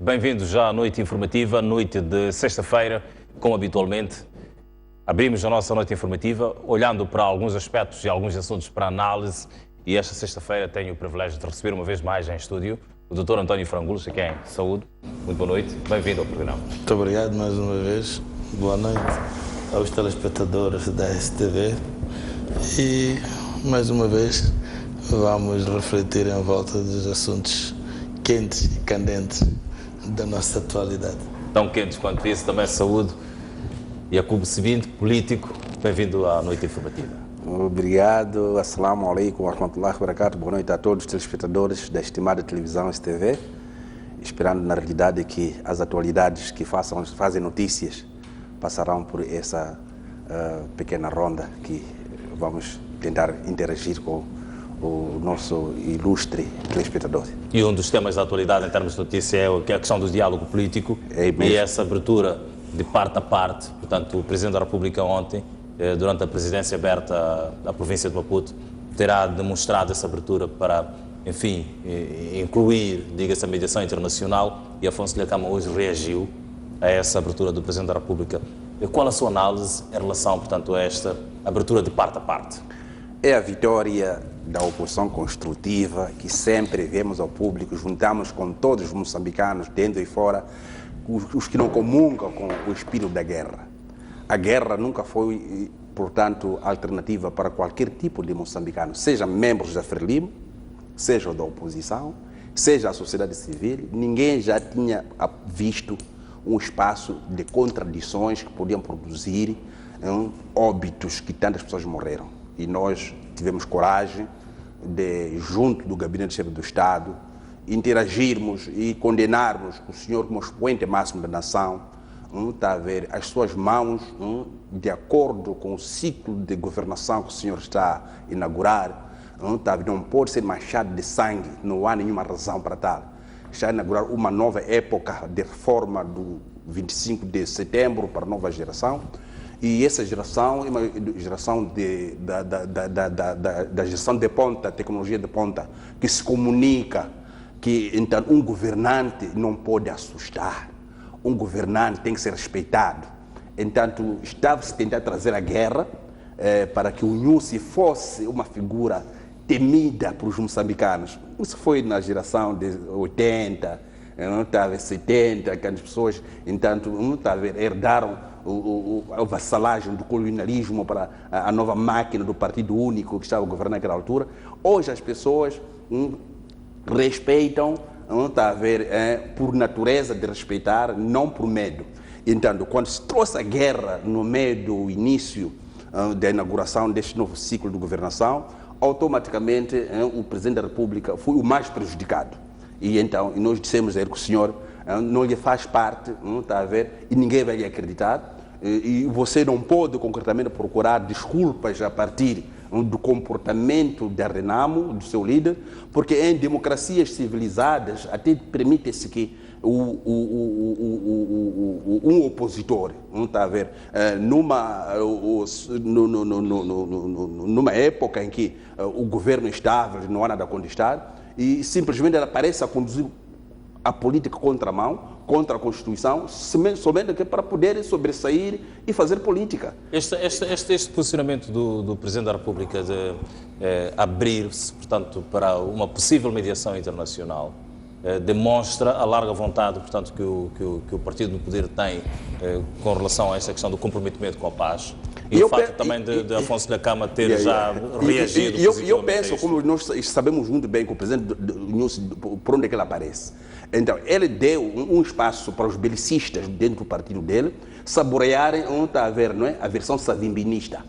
Bem-vindos já à noite informativa, noite de sexta-feira, como habitualmente. Abrimos a nossa noite informativa olhando para alguns aspectos e alguns assuntos para análise e esta sexta-feira tenho o privilégio de receber uma vez mais em estúdio o Dr. António Frangulos, a quem saúdo. Muito boa noite, bem-vindo ao programa. Muito obrigado mais uma vez, boa noite aos telespectadores da STV e mais uma vez vamos refletir em volta dos assuntos quentes e candentes da nossa atualidade. Tão quentes quanto isso, também saúde. Yacoub Sebinte, político, bem-vindo à noite informativa. Obrigado, assalamu alaikum wa rahmatullahi wa barakatuh. Boa noite a todos os telespectadores da estimada televisão STV. Esperando na realidade que as atualidades que fazem notícias passarão por essa pequena ronda que vamos tentar interagir com o nosso ilustre telespectador. E um dos temas da atualidade em termos de notícia é a questão do diálogo político e essa abertura de parte a parte. Portanto, o Presidente da República ontem, durante a presidência aberta da província de Maputo, terá demonstrado essa abertura para, enfim, incluir, diga-se, a mediação internacional, e Afonso Dhlakama hoje reagiu a essa abertura do Presidente da República. Qual a sua análise em relação, portanto, a esta abertura de parte a parte? É a vitória da oposição construtiva que sempre vemos ao público, juntamos com todos os moçambicanos, dentro e fora, os que não comungam com o espírito da guerra. A guerra nunca foi, portanto, alternativa para qualquer tipo de moçambicano, seja membros da Frelimo, seja da oposição, seja a sociedade civil. Ninguém já tinha visto um espaço de contradições que podiam produzir óbitos que tantas pessoas morreram. E nós tivemos coragem de, junto do Gabinete-Chefe do Estado, interagirmos e condenarmos o senhor como expoente máximo da nação, está a ver, as suas mãos, de acordo com o ciclo de governação que o senhor está a inaugurar, está a ver, não pode ser manchado de sangue, não há nenhuma razão para tal. Está a inaugurar uma nova época de reforma do 25 de setembro para a nova geração, e essa geração é uma geração da geração de ponta, tecnologia de ponta, que se comunica, que então um governante não pode assustar. Um governante tem que ser respeitado. Entanto, estava-se a tentar trazer a guerra para que o Nyusi fosse uma figura temida pelos moçambicanos. Isso foi na geração de 80, 70, que as pessoas, entanto, herdaram a vassalagem do colonialismo para a nova máquina do Partido Único que estava a governar naquela altura. Hoje as pessoas respeitam, por natureza de respeitar, não por medo. Então, quando se trouxe a guerra no meio do início da inauguração deste novo ciclo de governação, automaticamente o Presidente da República foi o mais prejudicado. E então nós dissemos a ele que o senhor não lhe faz parte, e ninguém vai lhe acreditar, e você não pode concretamente procurar desculpas a partir do comportamento da Renamo, do seu líder, porque em democracias civilizadas até permite-se que um opositor, numa época em que o governo estável, não há nada a contestar, e simplesmente ela parece a conduzir a política contramão, contra a Constituição, somente para poder sobressair e fazer política. Este posicionamento do Presidente da República de abrir-se, portanto, para uma possível mediação internacional, demonstra a larga vontade, portanto, que o partido no poder tem com relação a esta questão do comprometimento com a paz. E o facto também de Afonso Dhlakama ter já reagido positivamente. Eu penso, como nós sabemos muito bem que o Presidente por onde é que ele aparece. Então, ele deu um espaço para os belicistas dentro do partido dele saborearem a versão savimbinista.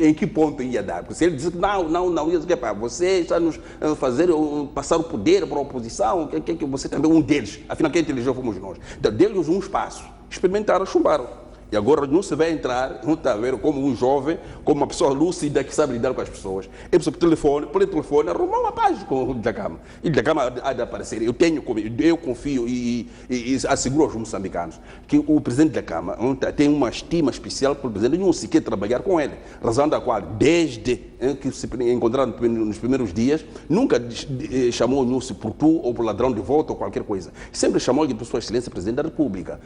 Em que ponto ia dar? Porque se ele diz que não, ia dizer, você está nos fazer passar o poder para a oposição, que você também é um deles. Afinal, quem elegeu fomos nós. Então, deu-lhes um espaço, experimentaram, chumbaram. E agora não se vai entrar, não está a ver, como um jovem, como uma pessoa lúcida que sabe lidar com as pessoas. É por telefone, arrumar uma paz com o Dhlakama. E o Dhlakama há de aparecer. Eu confio e asseguro aos moçambicanos que o presidente Dhlakama tem uma estima especial pelo presidente, não se quer trabalhar com ele. Razão da qual, desde que se encontraram nos primeiros dias, nunca chamou o Nussi por tu ou por ladrão de voto ou qualquer coisa. Sempre chamou-lhe por sua excelência presidente da República.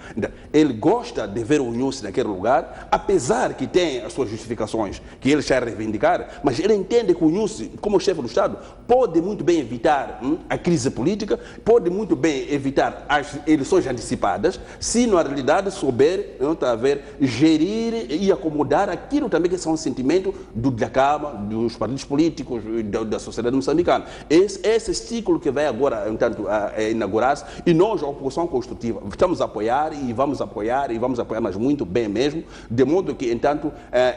Ele gosta de ver o Nussi naquele lugar, apesar que tem as suas justificações que ele já reivindicar, mas ele entende que o Nussi, como chefe do Estado, pode muito bem evitar a crise política, pode muito bem evitar as eleições antecipadas, se na realidade souber, não está a ver, gerir e acomodar aquilo também que são sentimentos do Dhlakama, dos partidos políticos, da sociedade moçambicana. Esse ciclo que vai agora, entanto, inaugurar-se, e nós, a oposição construtiva, estamos a apoiar, mas muito bem mesmo, de modo que, entanto,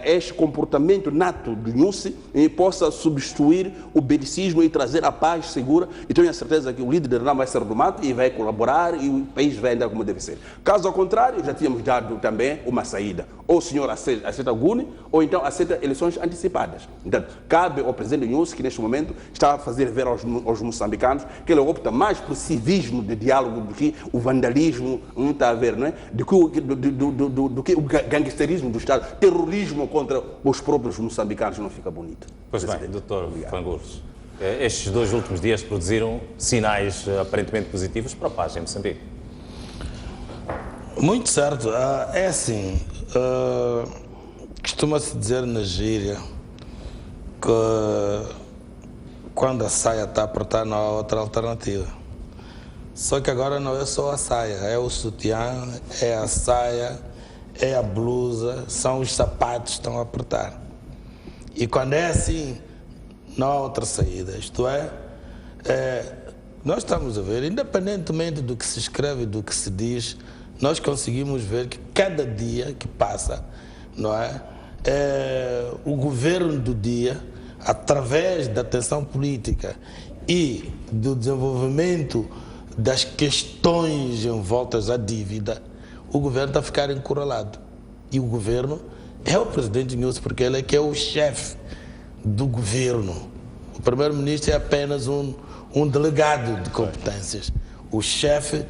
este comportamento nato do Nussi possa substituir o belicismo e trazer a paz segura, e tenho a certeza que o líder de Renamo vai ser redomado e vai colaborar e o país vai andar como deve ser. Caso ao contrário, já tínhamos dado também uma saída. Ou o senhor aceita Guni, ou então aceita eleições antecipadas. Então, cabe ao presidente Nussi, que neste momento está a fazer ver aos moçambicanos que ele opta mais por civismo de diálogo do que o vandalismo, não está a ver, não é? Do que o gangsterismo do Estado, terrorismo contra os próprios moçambicanos, não fica bonito. Pois bem, Dr. Fanguros, estes 2 últimos dias produziram sinais aparentemente positivos para a paz em Moçambique. Muito certo. É assim, costuma-se dizer na gíria que quando a saia está apertada não há outra alternativa. Só que agora não é só a saia, é o sutiã, é a saia, é a blusa, são os sapatos que estão a apertar. E quando é assim, não há outra saída. Isto é, nós estamos a ver, independentemente do que se escreve, do que se diz, nós conseguimos ver que cada dia que passa, não é, o governo do dia, através da tensão política e do desenvolvimento das questões envoltas à dívida, o governo está a ficar encurralado. E o governo é o presidente Nussi, porque ele é que é o chefe do governo. O primeiro-ministro é apenas um delegado de competências. O chefe,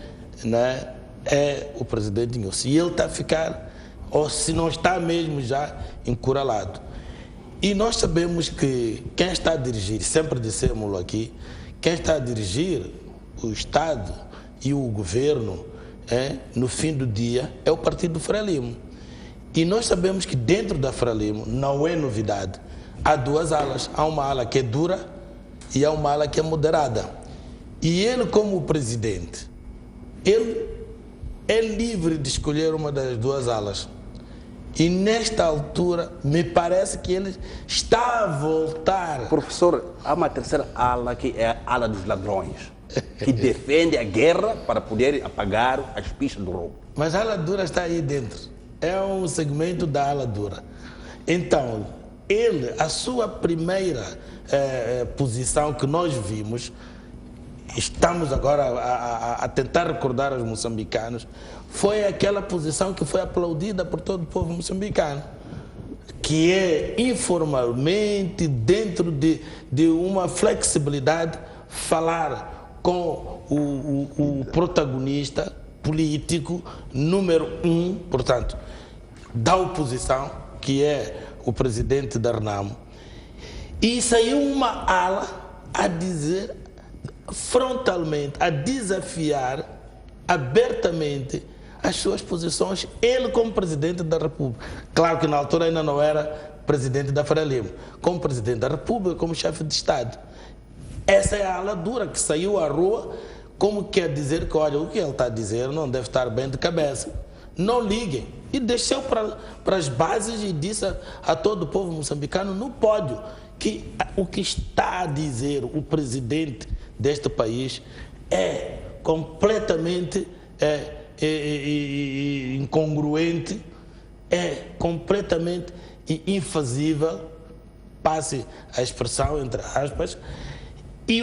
né, é o presidente Nussi. E ele está a ficar, ou se não está mesmo já, encurralado. E nós sabemos que quem está a dirigir, sempre dissemos aqui, quem está a dirigir o Estado e o governo, no fim do dia, é o partido Frelimo. E nós sabemos que dentro da Frelimo, não é novidade, há 2 alas. Há uma ala que é dura e há uma ala que é moderada. E ele, como presidente, ele é livre de escolher uma das 2 alas. E nesta altura, me parece que ele está a voltar. Professor, há uma terceira ala que é a ala dos ladrões, que defende a guerra para poder apagar as pistas do roubo. Mas a ala dura está aí dentro. É um segmento da ala dura. Então, ele, a sua primeira posição que nós vimos, estamos agora a tentar recordar aos moçambicanos, foi aquela posição que foi aplaudida por todo o povo moçambicano, que é informalmente, dentro de uma flexibilidade, falar com o protagonista político número 1, portanto, da oposição, que é o presidente da Renamo. E saiu uma ala a dizer frontalmente, a desafiar abertamente as suas posições, ele como presidente da República. Claro que na altura ainda não era presidente da Frelimo, como presidente da República, como chefe de Estado. Essa é a ala dura que saiu à rua, como quer dizer que, olha, o que ele está a dizer não deve estar bem de cabeça. Não liguem. E desceu para as bases e disse a todo o povo moçambicano no pódio que o que está a dizer o presidente deste país é completamente incongruente, é completamente infazível, passe a expressão entre aspas, e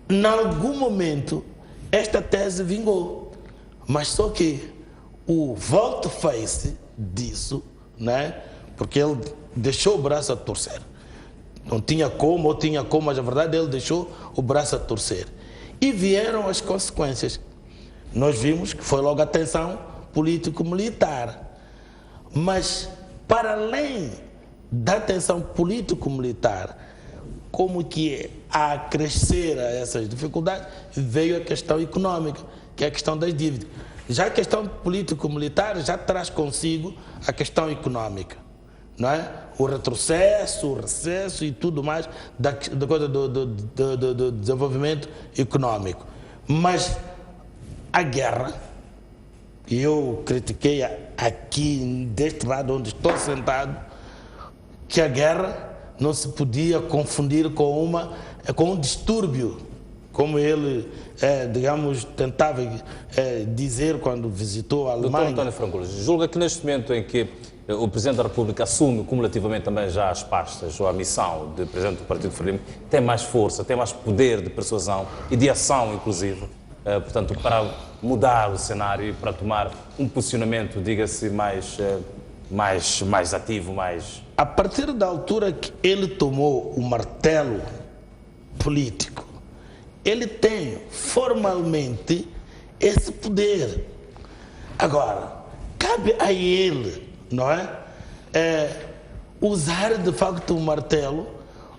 em algum momento esta tese vingou, mas só que o volte-face disso, né? Porque ele deixou o braço a torcer. Não tinha como, ou tinha como, mas a verdade ele deixou o braço a torcer. E vieram as consequências. Nós vimos que foi logo a tensão político-militar. Mas, para além da tensão político-militar, como que a crescer a essas dificuldades, veio a questão econômica, que é a questão das dívidas. Já a questão político-militar já traz consigo a questão econômica, não é? O retrocesso, o recesso e tudo mais da coisa do desenvolvimento econômico. Mas a guerra, e eu critiquei aqui deste lado onde estou sentado, que a guerra não se podia confundir com um distúrbio, como ele, digamos, tentava dizer quando visitou a Alemanha. Doutor António Francois, julga que neste momento em que o Presidente da República assume cumulativamente também já as pastas ou a missão de Presidente do Partido Frelimo, tem mais força, tem mais poder de persuasão e de ação, inclusive, portanto, para mudar o cenário e para tomar um posicionamento, diga-se, mais ativo, mais... A partir da altura que ele tomou o martelo político, ele tem formalmente esse poder. Agora, cabe a ele, não é? Usar de facto o martelo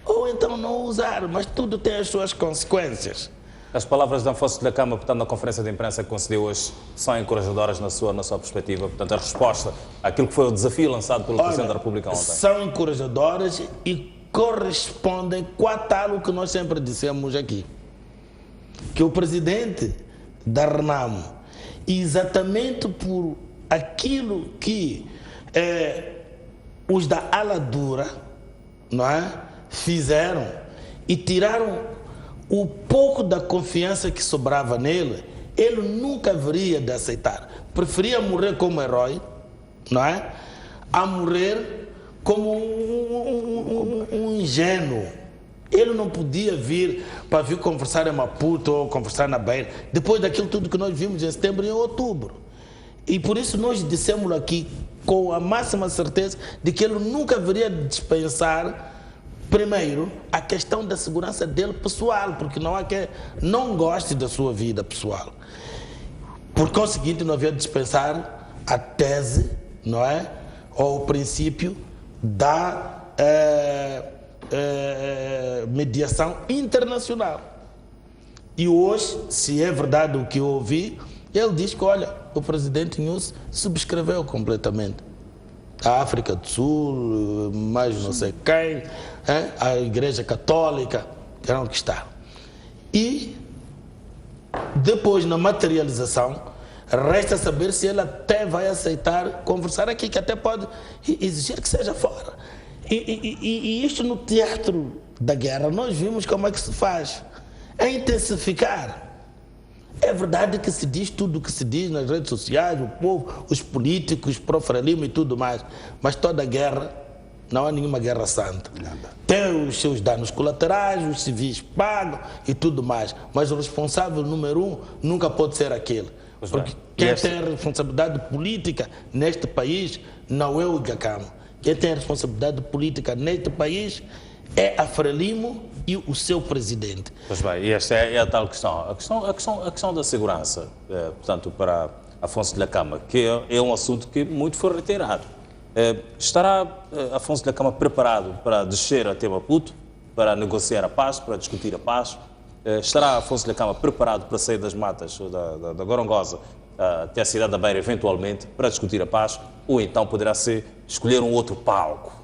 ou então não usar, mas tudo tem as suas consequências. As palavras de Afonso Dhlakama, portanto, na conferência de imprensa que concedeu hoje, são encorajadoras na sua perspectiva? Portanto, a resposta àquilo que foi o desafio lançado pelo Presidente da República ontem. São encorajadoras e correspondem com a tal que nós sempre dissemos aqui. Que o Presidente da Renamo, exatamente por aquilo que os da ala dura, não é, fizeram e tiraram o pouco da confiança que sobrava nele, ele nunca haveria de aceitar. Preferia morrer como herói, não é? A morrer como um ingênuo. Ele não podia vir para vir conversar em Maputo ou conversar na Beira, depois daquilo tudo que nós vimos em setembro e em outubro. E por isso nós dissemos aqui com a máxima certeza de que ele nunca haveria de dispensar, primeiro, a questão da segurança dele pessoal, porque não há quem não goste da sua vida pessoal. Por conseguinte, não havia de dispensar a tese, não é? Ou o princípio da mediação internacional. E hoje, se é verdade o que eu ouvi, ele diz que, olha, o presidente Nunes subscreveu completamente. A África do Sul, mais não sei quem, a Igreja Católica, terão que estar. E depois, na materialização, resta saber se ele até vai aceitar conversar aqui, que até pode exigir que seja fora. E isto no teatro da guerra, nós vimos como é que se faz. É intensificar. É verdade que se diz tudo o que se diz nas redes sociais, o povo, os políticos, pró-Frelimo e tudo mais, mas toda guerra, não há nenhuma guerra santa. Tem os seus danos colaterais, os civis pagam e tudo mais, mas o responsável número um nunca pode ser aquele. Porque quem tem a responsabilidade política neste país não é o Dhlakama. Quem tem a responsabilidade política neste país é a Frelimo e o seu presidente. Pois bem, e esta é a tal questão. A questão da segurança, portanto, para Afonso Dhlakama, que é um assunto que muito foi reiterado. Estará Afonso Dhlakama preparado para descer até Maputo, para negociar a paz, para discutir a paz? Estará Afonso Dhlakama preparado para sair das matas da Gorongosa até a cidade da Beira, eventualmente, para discutir a paz? Ou então poderá escolher um outro palco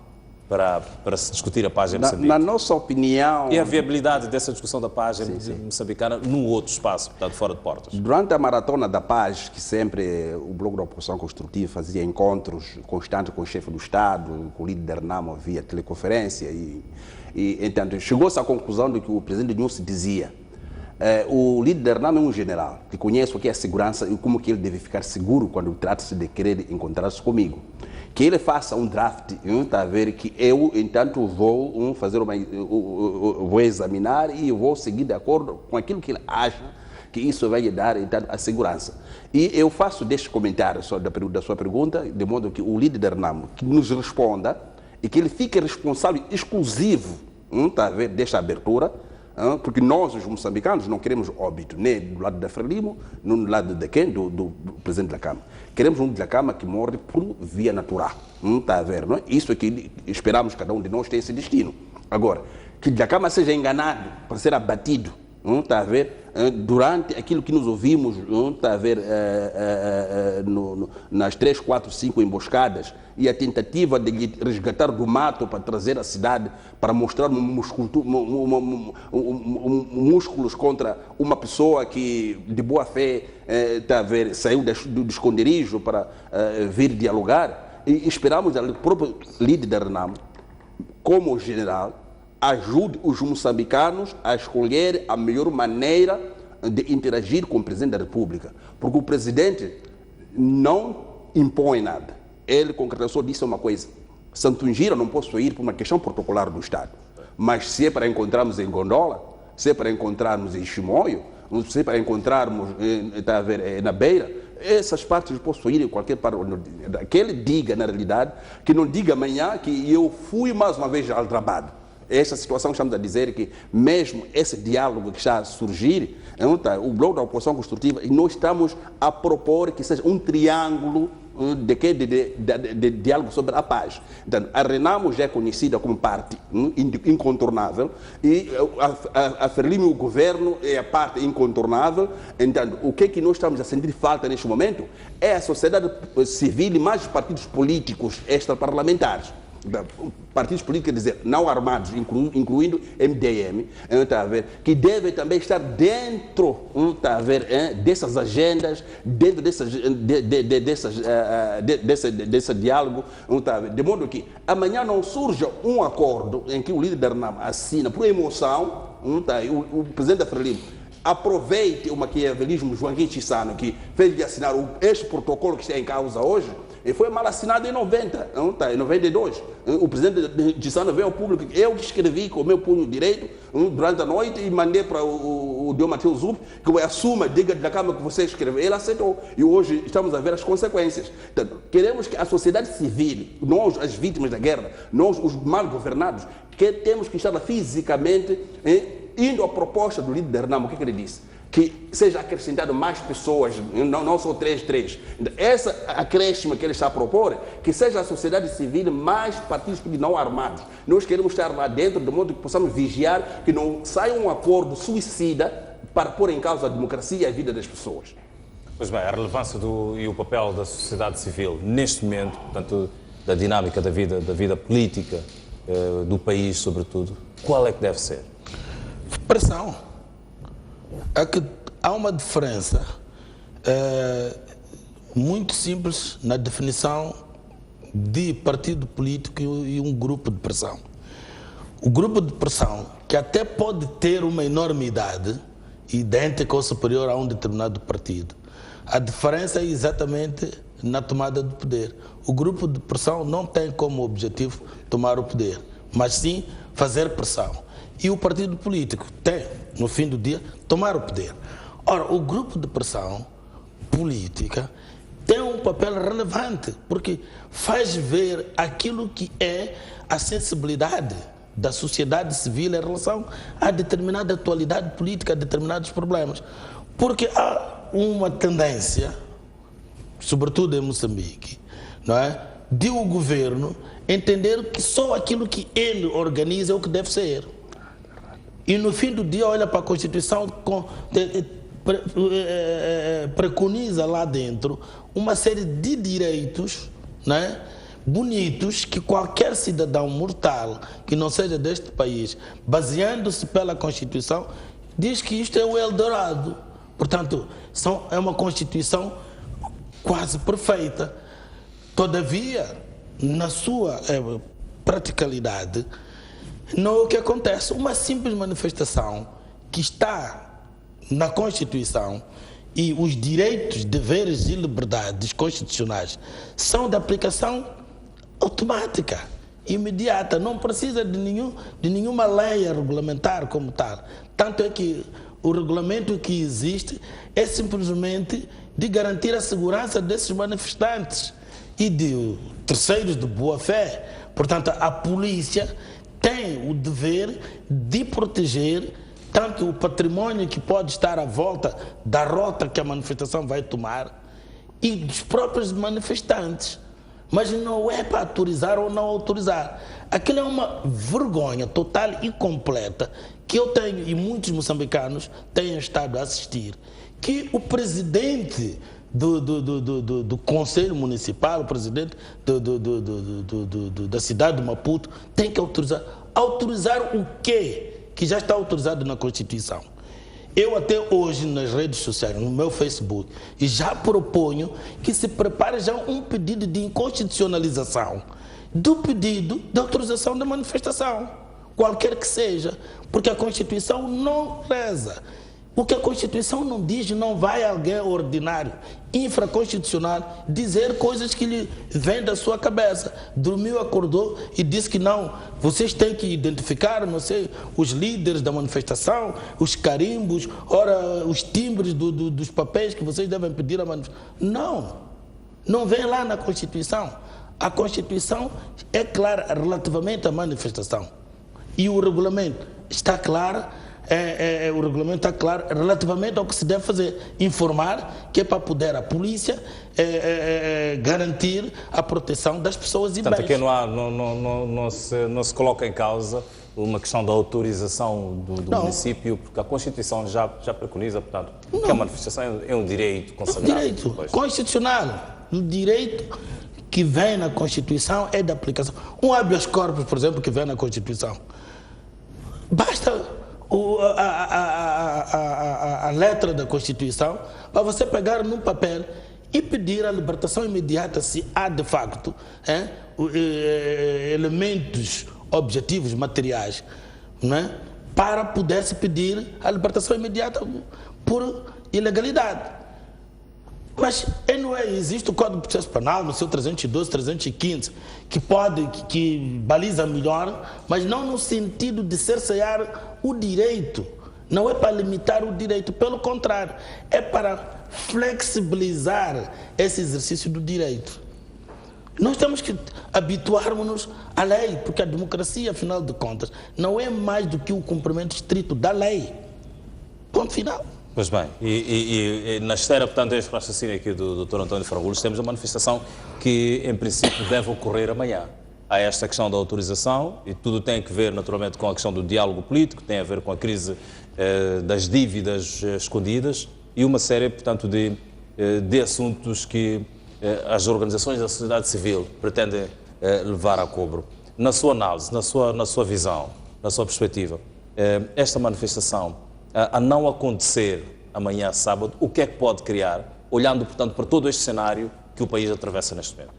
para se discutir a paz em Moçambique? Na nossa opinião... E a viabilidade dessa discussão da paz moçambicana num outro espaço, portanto, fora de portas? Durante a Maratona da Paz, que sempre o Bloco da Oposição Construtiva fazia encontros constantes com o chefe do Estado, com o líder da Renamo via teleconferência, então chegou-se à conclusão de que o presidente Nunes dizia: o líder da Renamo é um general que conhece o que é a segurança e como que ele deve ficar seguro quando trata-se de querer encontrar-se comigo. Que ele faça um draft, está a ver que eu, entanto, vou vou examinar e vou seguir de acordo com aquilo que ele acha que isso vai dar então, a segurança. E eu faço deste comentário da sua pergunta, de modo que o líder da Renamo que nos responda e que ele fique responsável exclusivo tá a ver, desta abertura, porque nós, os moçambicanos, não queremos óbito, nem do lado da Frelimo, nem do lado de quem? Do presidente da Câmara. Queremos um da Câmara que morre por via natural. Tá a ver, não é? Isso é que esperamos, cada um de nós ter esse destino. Agora, que da Câmara seja enganado para ser abatido, tá a ver, durante aquilo que nos ouvimos, tá a ver, nas 3, 4, 5 emboscadas e a tentativa de lhe resgatar do mato para trazer a cidade, para mostrar músculos contra uma pessoa que, de boa fé, tá a ver, saiu do esconderijo para vir dialogar. E esperamos o próprio líder da Renamo, como general, ajude os moçambicanos a escolher a melhor maneira de interagir com o Presidente da República. Porque o Presidente não impõe nada. Ele, concretizou, disse uma coisa: Santungira não posso ir por uma questão protocolar do Estado. Mas se é para encontrarmos em Gondola, se é para encontrarmos em Chimoio, se é para encontrarmos tá a ver, na Beira, essas partes eu posso ir em qualquer parte. Que ele diga, na realidade, que não diga amanhã que eu fui mais uma vez aldrabado. Esta situação estamos a dizer que mesmo esse diálogo que está a surgir, o bloco da oposição construtiva, e nós estamos a propor que seja um triângulo de diálogo sobre a paz. Então, a Renamo já é conhecida como parte incontornável e a Frelimo, o governo, é a parte incontornável. Então, o que é que nós estamos a sentir falta neste momento é a sociedade civil e mais partidos políticos extraparlamentares. Partidos políticos, quer dizer, não armados, incluindo MDM, tá a ver, que devem também estar dentro, tá a ver, dessas agendas, dentro desse diálogo, tá a ver, de modo que amanhã não surja um acordo em que o líder da Renamo assina por emoção, tá, o presidente da Frelimo aproveite o maquiavelismo Joaquim Chissano, que fez de assinar este protocolo que está em causa hoje, e foi mal assinado em 90, em 92. O presidente Chissano veio ao público, eu que escrevi com o meu punho direito durante a noite e mandei para o Diogo Matheus Zup, que assuma, diga da Câmara que você escreveu. Ele aceitou. E hoje estamos a ver as consequências. Então, queremos que a sociedade civil, nós, as vítimas da guerra, nós, os mal governados, que temos que estar fisicamente indo à proposta do líder da Renamo. O que ele disse? Que seja acrescentado mais pessoas, não só 3. Essa acréscimo que ele está a propor, que seja a sociedade civil mais partidos não armados. Nós queremos estar lá dentro, de modo que possamos vigiar que não saia um acordo suicida para pôr em causa a democracia e a vida das pessoas. Pois bem, a relevância e o papel da sociedade civil neste momento, portanto, da dinâmica da vida política do país, sobretudo, qual é que deve ser? Pressão. É que há uma diferença muito simples na definição de partido político e um grupo de pressão. O grupo de pressão, que até pode ter uma enormidade idêntica ou superior a um determinado partido, a diferença é exatamente na tomada do poder. O grupo de pressão não tem como objetivo tomar o poder, mas sim fazer pressão. E o partido político tem, no fim do dia, tomar o poder. Ora, o grupo de pressão política tem um papel relevante, porque faz ver aquilo que é a sensibilidade da sociedade civil em relação a determinada atualidade política, a determinados problemas. Porque há uma tendência, sobretudo em Moçambique, não é, de o governo entender que só aquilo que ele organiza é o que deve ser. E no fim do dia olha para a Constituição, preconiza lá dentro uma série de direitos, né, bonitos, que qualquer cidadão mortal que não seja deste país, baseando-se pela Constituição, diz que isto é o Eldorado. Portanto, é uma Constituição quase perfeita. Todavia, na sua praticalidade, não é o que acontece. Uma simples manifestação que está na Constituição e os direitos, deveres e liberdades constitucionais são de aplicação automática, imediata, não precisa de nenhuma lei a regulamentar como tal. Tanto é que O regulamento que existe é simplesmente de garantir a segurança desses manifestantes e de terceiros de boa fé. Portanto, a polícia tem o dever de proteger tanto o patrimônio que pode estar à volta da rota que a manifestação vai tomar e dos próprios manifestantes. Mas não é para autorizar ou não autorizar. Aquilo é uma vergonha total e completa que eu tenho e muitos moçambicanos têm estado a assistir, que o presidente do Conselho Municipal, o presidente da cidade de Maputo, tem que autorizar. Autorizar o quê? Que já está autorizado na Constituição. Eu até hoje nas redes sociais, no meu Facebook, já proponho que se prepare já um pedido de inconstitucionalização do pedido de autorização da manifestação, qualquer que seja, porque a Constituição não reza. O que a Constituição não diz, não vai alguém ordinário, infraconstitucional, dizer coisas que lhe vêm da sua cabeça. Dormiu, acordou e disse que não, vocês têm que identificar, não sei, os líderes da manifestação, os carimbos, ora, os timbres dos papéis que vocês devem pedir à manifestação. Não vem lá na Constituição. A Constituição é clara relativamente à manifestação. E o regulamento está claro. O regulamento está claro relativamente ao que se deve fazer, informar que é para poder a polícia garantir a proteção das pessoas e bens. Portanto, aqui não se coloca em causa uma questão da autorização do município, porque a Constituição já preconiza, portanto, que a manifestação é um direito consagrado. Um direito constitucional. O direito que vem na Constituição é da aplicação. Um habeas corpus, por exemplo, que vem na Constituição. Basta a letra da Constituição para você pegar num papel e pedir a libertação imediata se há de facto elementos objetivos materiais, né, para poder-se pedir a libertação imediata por ilegalidade. Mas existe o Código de Processo Penal, no seu 312, 315, que baliza melhor, mas não no sentido de cercear o direito. Não é para limitar o direito, pelo contrário, é para flexibilizar esse exercício do direito. Nós temos que habituarmos-nos à lei, porque a democracia, afinal de contas, não é mais do que o cumprimento estrito da lei. Ponto final. Pois bem, e na esteira, portanto, deste raciocínio aqui do Dr. António Fragoso, temos uma manifestação que, em princípio, deve ocorrer amanhã. Há esta questão da autorização, e tudo tem a ver, naturalmente, com a questão do diálogo político, tem a ver com a crise das dívidas escondidas e uma série, portanto, de assuntos que as organizações da sociedade civil pretendem levar a cobro. Na sua análise, na sua visão, na sua perspectiva, esta manifestação, a não acontecer amanhã, sábado, o que é que pode criar, olhando, portanto, para todo este cenário que o país atravessa neste momento?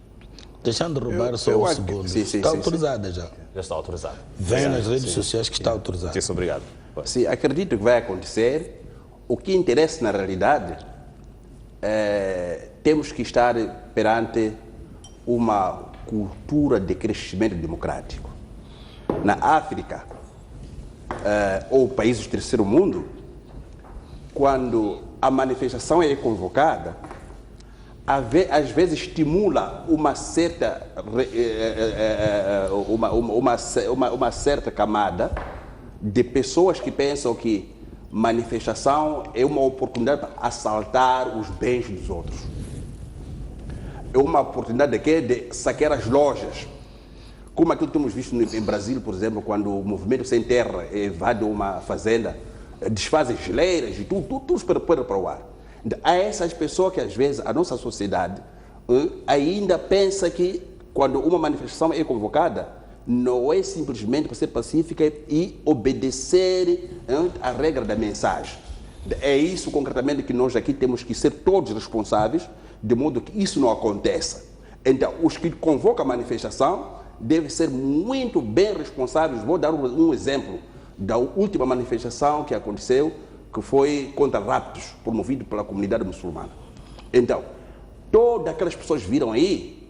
Deixando de roubar só um segundo. Está autorizada já. Já está autorizada. Vem nas redes sociais que está autorizada. Muito obrigado. Sim, acredito que vai acontecer. O que interessa na realidade temos que estar perante uma cultura de crescimento democrático. Na África, ou países do terceiro mundo, quando a manifestação é convocada, às vezes estimula uma certa camada de pessoas que pensam que manifestação é uma oportunidade para assaltar os bens dos outros. É uma oportunidade de saquear as lojas. Como aquilo que temos visto em Brasil, por exemplo, quando o movimento sem terra invade uma fazenda, desfazem geleiras e tudo para o ar. Há essas pessoas que, às vezes, a nossa sociedade ainda pensa que, quando uma manifestação é convocada, não é simplesmente para ser pacífica e obedecer à regra da mensagem. É isso, concretamente, que nós aqui temos que ser todos responsáveis, de modo que isso não aconteça. Então, os que convocam a manifestação devem ser muito bem responsáveis. Vou dar um exemplo da última manifestação que aconteceu, que foi contra raptos, promovido pela comunidade muçulmana. Então, todas aquelas pessoas viram aí,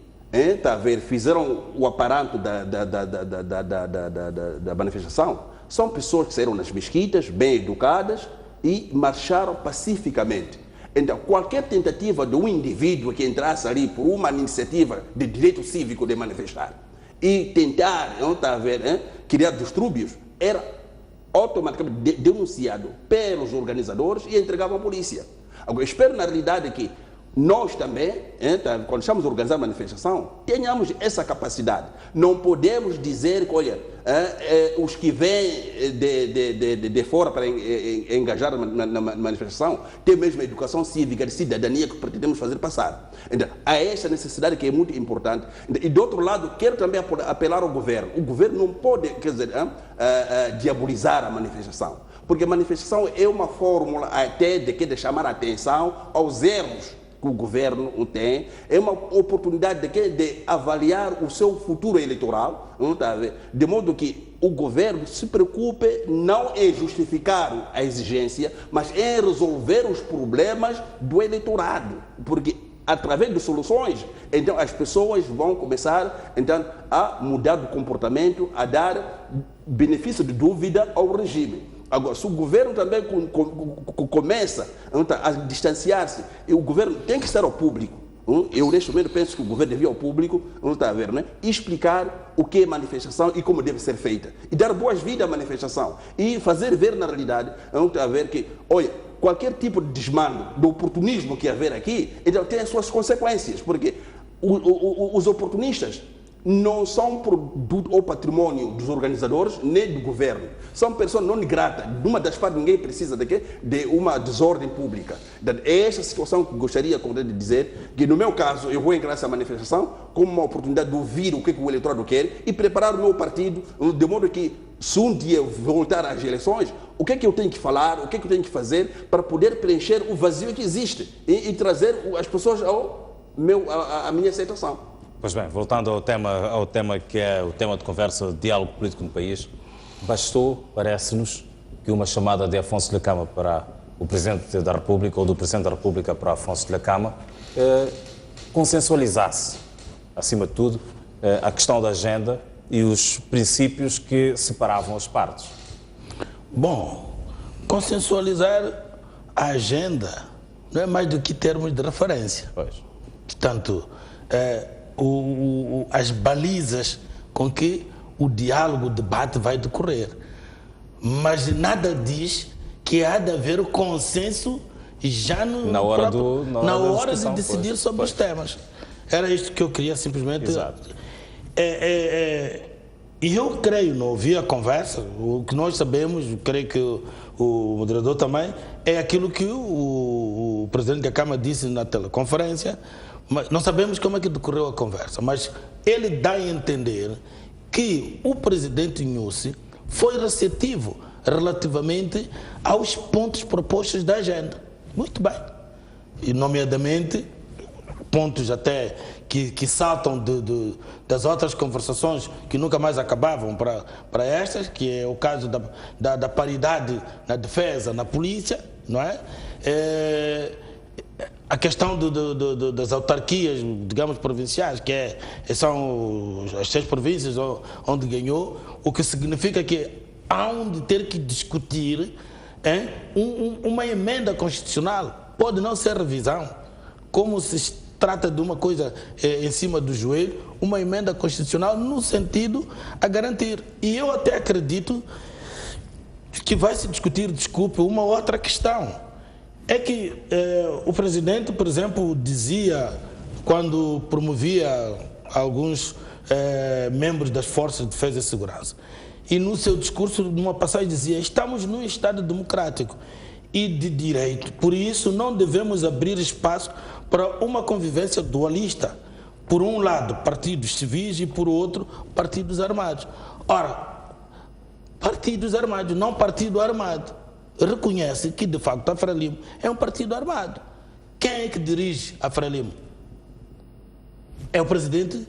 tá a ver, fizeram o aparato da manifestação, são pessoas que saíram nas mesquitas, bem educadas, e marcharam pacificamente. Então, qualquer tentativa de um indivíduo que entrasse ali por uma iniciativa de direito cívico de manifestar e tentar, não está a ver, criar distúrbios, era automaticamente denunciado pelos organizadores e entregado à polícia. Agora, espero na realidade que nós também, quando estamos a organizar a manifestação, tenhamos essa capacidade. Não podemos dizer que, olha, os que vêm de fora para engajar na manifestação têm mesmo a educação cívica de cidadania que pretendemos fazer passar. Então, há esta necessidade que é muito importante. E, do outro lado, quero também apelar ao governo. O governo não pode, quer dizer, diabolizar a manifestação, porque a manifestação é uma fórmula até de chamar a atenção aos erros que o governo tem, é uma oportunidade de avaliar o seu futuro eleitoral, não está a ver? De modo que o governo se preocupe não em justificar a exigência, mas em resolver os problemas do eleitorado, porque através de soluções, então as pessoas vão começar então, a mudar de comportamento, a dar benefício de dúvida ao regime. Agora, se o governo também começa a distanciar-se, e o governo tem que estar ao público. Eu, neste momento, penso que o governo devia ir ao público, não está a ver, né? E explicar o que é manifestação e como deve ser feita. E dar boas-vindas à manifestação. E fazer ver, na realidade, não está a ver que, olha, qualquer tipo de desmando, do oportunismo que haver aqui, então tem as suas consequências, porque os oportunistas não são produto ou patrimônio dos organizadores nem do governo. São pessoas não gratas. De uma das partes, ninguém precisa de quê? De uma desordem pública. É esta situação que gostaria de dizer, que no meu caso, eu vou encarar essa manifestação como uma oportunidade de ouvir o que o eleitorado quer e preparar o meu partido, de modo que, se um dia voltar às eleições, o que é que eu tenho que falar, o que é que eu tenho que fazer para poder preencher o vazio que existe e trazer as pessoas à minha aceitação. Pois bem, voltando ao tema que é o tema de conversa, o diálogo político no país, bastou, parece-nos, que uma chamada de Afonso Dhlakama para o Presidente da República ou do Presidente da República para Afonso Dhlakama consensualizasse, acima de tudo, a questão da agenda e os princípios que separavam as partes. Bom, consensualizar a agenda não é mais do que termos de referência. Pois. Portanto, as balizas com que o diálogo, o debate vai decorrer. Mas nada diz que há de haver o consenso já na hora de decidir sobre os temas. Era isto que eu queria simplesmente... Exato. E eu creio, não ouvi a conversa, o que nós sabemos, creio que o moderador também, é aquilo que o Presidente da Câmara disse na teleconferência. Mas não sabemos como é que decorreu a conversa, mas ele dá a entender que o presidente Nyusi foi receptivo relativamente aos pontos propostos da agenda. Muito bem. E, nomeadamente, pontos até que saltam das outras conversações que nunca mais acabavam para estas, que é o caso da paridade na defesa, na polícia, não é? A questão das autarquias, digamos, provinciais, que são as 6 províncias onde ganhou, o que significa que há de ter que discutir uma emenda constitucional. Pode não ser revisão, como se trata de uma coisa em cima do joelho, uma emenda constitucional no sentido a garantir. E eu até acredito que vai se discutir, uma outra questão. É que o presidente, por exemplo, dizia, quando promovia alguns membros das Forças de Defesa e Segurança, e no seu discurso, numa passagem, dizia: estamos num Estado democrático e de direito, por isso não devemos abrir espaço para uma convivência dualista. Por um lado, partidos civis e, por outro, partidos armados. Ora, partidos armados, não partido armado, reconhece que, de facto, a Frelimo é um partido armado. Quem é que dirige a Frelimo? É o presidente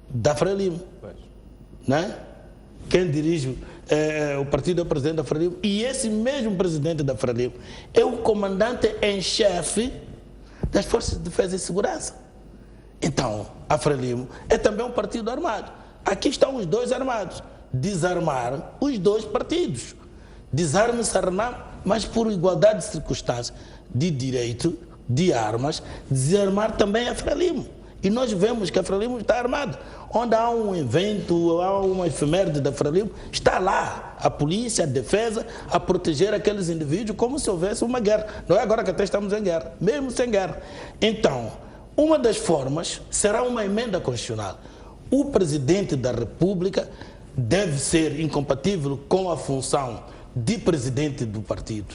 da Frelimo. Não é? Quem dirige o partido é o presidente da Frelimo. E esse mesmo presidente da Frelimo é o comandante em chefe das Forças de Defesa e Segurança. Então, a Frelimo é também um partido armado. Aqui estão os dois armados. Desarmar os dois partidos. Desarme-se mas por igualdade de circunstâncias, de direito, de armas, desarmar também a Frelimo. E nós vemos que a Frelimo está armada. Onde há um evento, há uma efeméride da Frelimo, está lá a polícia, a defesa, a proteger aqueles indivíduos como se houvesse uma guerra. Não é agora que até estamos em guerra, mesmo sem guerra. Então, uma das formas será uma emenda constitucional. O presidente da República deve ser incompatível com a função de presidente do partido.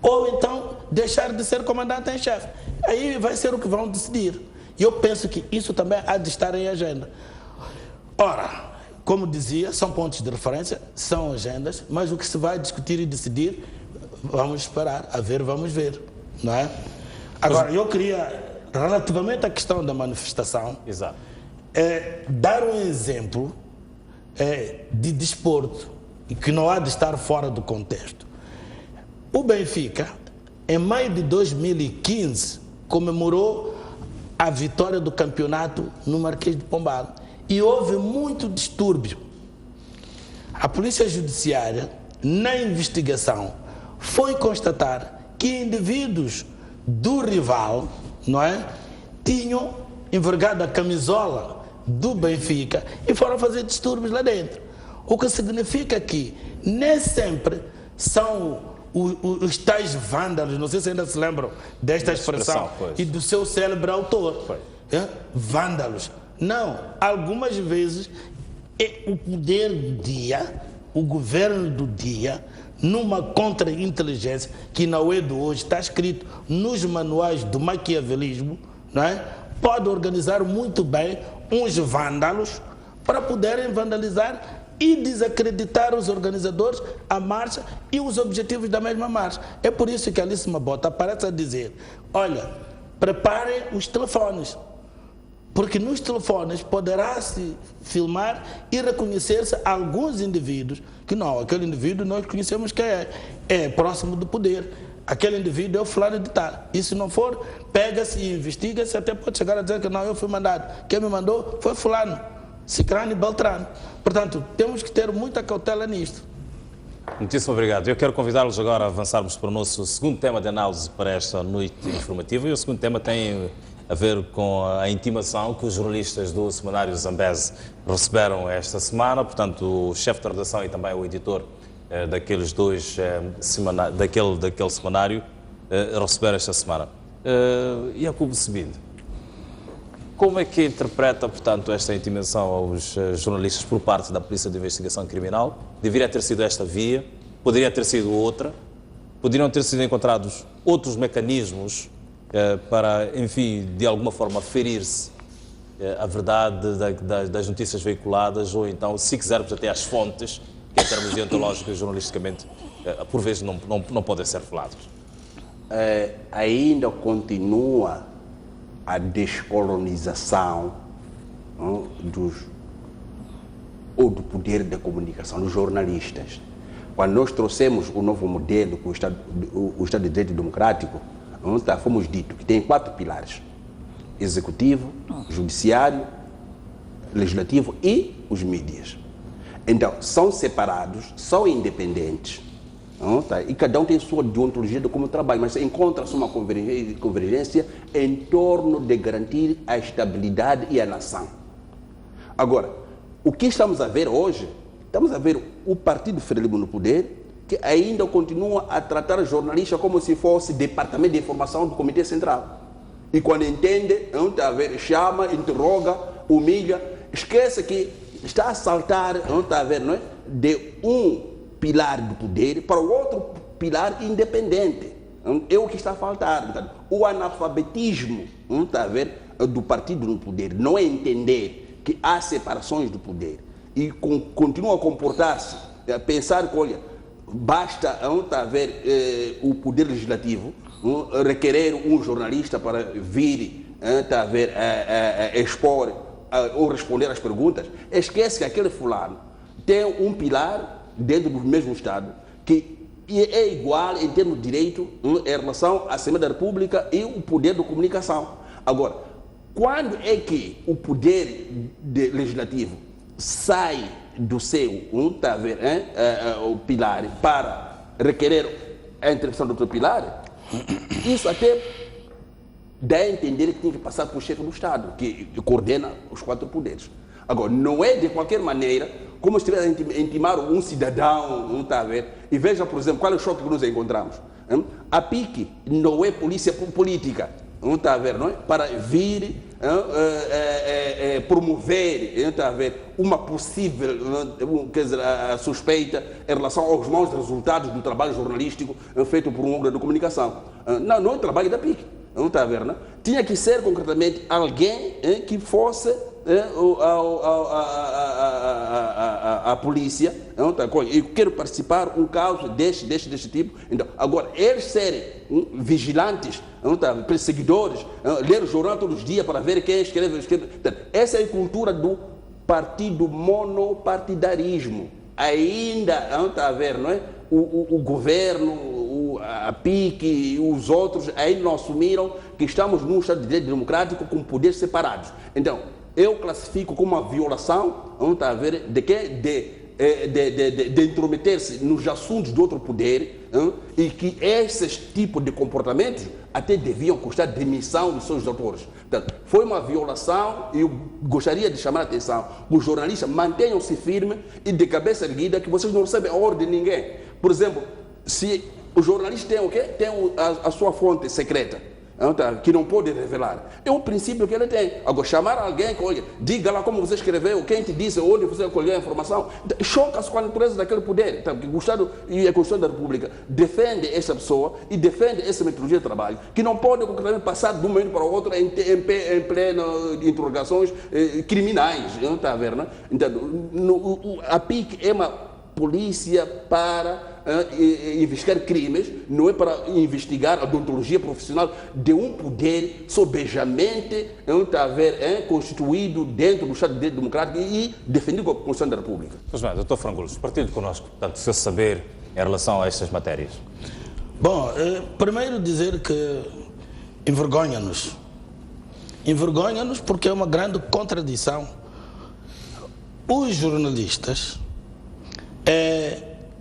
Ou então deixar de ser comandante em chefe. Aí vai ser o que vão decidir. E eu penso que isso também há de estar em agenda. Ora, como dizia, são pontos de referência, são agendas, mas o que se vai discutir e decidir, vamos esperar, a ver, vamos ver, não é? Agora, eu queria, relativamente à questão da manifestação, exato, dar um exemplo de desporto, que não há de estar fora do contexto. O Benfica, em maio de 2015, comemorou a vitória do campeonato no Marquês de Pombal. E houve muito distúrbio. A Polícia Judiciária, na investigação, foi constatar que indivíduos do rival, não é, tinham envergado a camisola do Benfica e foram fazer distúrbios lá dentro. O que significa que nem sempre são os tais vândalos, não sei se ainda se lembram desta expressão e do seu célebre autor. Vândalos. Não, algumas vezes o poder do dia, o governo do dia, numa contra-inteligência que não é de hoje, está escrito nos manuais do maquiavelismo, não é? Pode organizar muito bem uns vândalos para poderem vandalizar e desacreditar os organizadores, a marcha e os objetivos da mesma marcha. É por isso que a Alice Mabota aparece a dizer, olha, preparem os telefones, porque nos telefones poderá-se filmar e reconhecer-se alguns indivíduos, que não, aquele indivíduo nós conhecemos que é próximo do poder, aquele indivíduo é o fulano de tal. E se não for, pega-se e investiga-se, até pode chegar a dizer que não, eu fui mandado. Quem me mandou foi fulano, Cicrano e Beltrano. Portanto, temos que ter muita cautela nisto. Muitíssimo obrigado. Eu quero convidá-los agora a avançarmos para o nosso segundo tema de análise para esta noite informativa. E o segundo tema tem a ver com a intimação que os jornalistas do semanário Zambeze receberam esta semana. Portanto, o chefe de redação e também o editor daqueles dois daquele semanário receberam esta semana. Jacobo Sebide, como é que interpreta, portanto, esta intimação aos jornalistas por parte da Polícia de Investigação Criminal? Deveria ter sido esta via? Poderia ter sido outra? Poderiam ter sido encontrados outros mecanismos para, enfim, de alguma forma ferir-se a verdade das notícias veiculadas, ou então, se quisermos, até as fontes, que em termos deontológicos, jornalisticamente, por vezes não podem ser revelados? Ainda continua a descolonização do poder da comunicação, dos jornalistas. Quando nós trouxemos o novo modelo, o Estado de Direito Democrático, fomos dito que tem 4 pilares: executivo, judiciário, legislativo e os mídias. Então, são separados, são independentes, e cada um tem sua deontologia de como trabalha, mas encontra-se uma convergência em torno de garantir a estabilidade e a nação. Agora, o que estamos a ver hoje? Estamos a ver o Partido Frelimo no poder, que ainda continua a tratar jornalistas como se fosse departamento de informação do Comitê Central. E quando entende, chama, interroga, humilha, esquece que está a saltar, não é? De um pilar do poder para o outro pilar independente. É o que está a faltar. O analfabetismo do partido no poder não é entender que há separações do poder e continua a comportar-se, a pensar que, olha, basta o poder legislativo requerer um jornalista para vir expor ou responder às perguntas. Esquece que aquele fulano tem um pilar dentro do mesmo Estado, que é igual em termos de direito em relação à Assembleia da República e o poder de comunicação. Agora, quando é que o poder legislativo sai do seu o pilar para requerer a intervenção do Dr. Pilar, isso até dá a entender que tem que passar por chefe do Estado, que coordena os 4 poderes. Agora, não é de qualquer maneira como se estivesse a intimar um cidadão, não está a ver? E veja, por exemplo, qual é o choque que nos encontramos. A PIC não é polícia política, não está a ver, não é? Para vir promover, não está a ver, uma possível, quer dizer, a suspeita em relação aos maus resultados do trabalho jornalístico feito por um órgão de comunicação. Não é o trabalho da PIC, não está a ver, não é? Tinha que ser concretamente alguém que fosse a polícia, eu quero participar um caso deste tipo. Então, agora, eles serem vigilantes, perseguidores, ler o jornal todos os dias para ver quem escreve. Então, essa é a cultura do partido monopartidarismo. Ainda, está a ver, não é? O governo, a PIC e os outros ainda não assumiram que estamos num Estado de Direito democrático com poderes separados. Então, eu classifico como uma violação, não está a ver, de intrometer-se nos assuntos do outro poder, e que esses tipos de comportamentos até deviam custar demissão dos seus autores. Portanto, foi uma violação e eu gostaria de chamar a atenção. Os jornalistas mantenham-se firmes e de cabeça erguida, que vocês não recebem a ordem de ninguém. Por exemplo, se o jornalista tem o quê? Tem a sua fonte secreta, que não pode revelar. É um princípio que ele tem. Agora, chamar alguém que, olha, diga lá como você escreveu, quem te disse, onde você colheu a informação, choca-se com a natureza daquele poder. Então, que o Estado e a Constituição da República defende essa pessoa e defende essa metodologia de trabalho, que não pode concretamente passar de um momento para o outro em pleno de interrogações criminais. Não está a ver, não? Então, a PIC é uma polícia para investigar crimes, não é para investigar a deontologia profissional de um poder sobejamente constituído dentro do Estado de Direito Democrático e defendido com a Constituição da República. Pois bem, Dr. Frangolos, partilhe connosco, portanto, o seu saber em relação a estas matérias. Bom, primeiro dizer que envergonha-nos. Envergonha-nos porque é uma grande contradição. Os jornalistas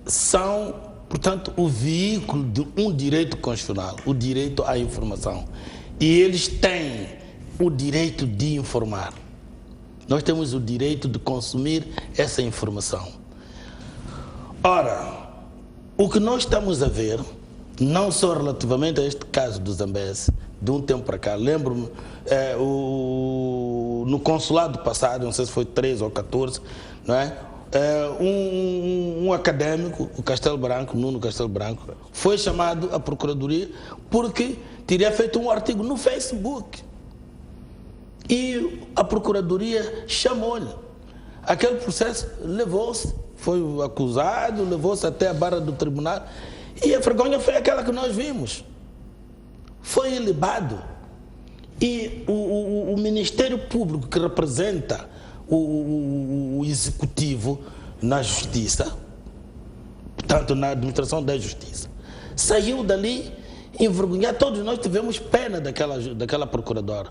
são, portanto, o veículo de um direito constitucional, o direito à informação. E eles têm o direito de informar. Nós temos o direito de consumir essa informação. Ora, o que nós estamos a ver, não só relativamente a este caso do Zambeze, de um tempo para cá, lembro-me, no consulado passado, não sei se foi 13 ou 14, não é? Um académico, o Castelo Branco, Nuno Castelo Branco, foi chamado à Procuradoria porque teria feito um artigo no Facebook. E a Procuradoria chamou-lhe. Aquele processo levou-se, foi acusado, levou-se até a barra do tribunal. E a vergonha foi aquela que nós vimos. Foi ilibado. E o Ministério Público, que representa o Executivo na Justiça, portanto, na administração da Justiça, saiu dali envergonhado. Todos nós tivemos pena daquela procuradora,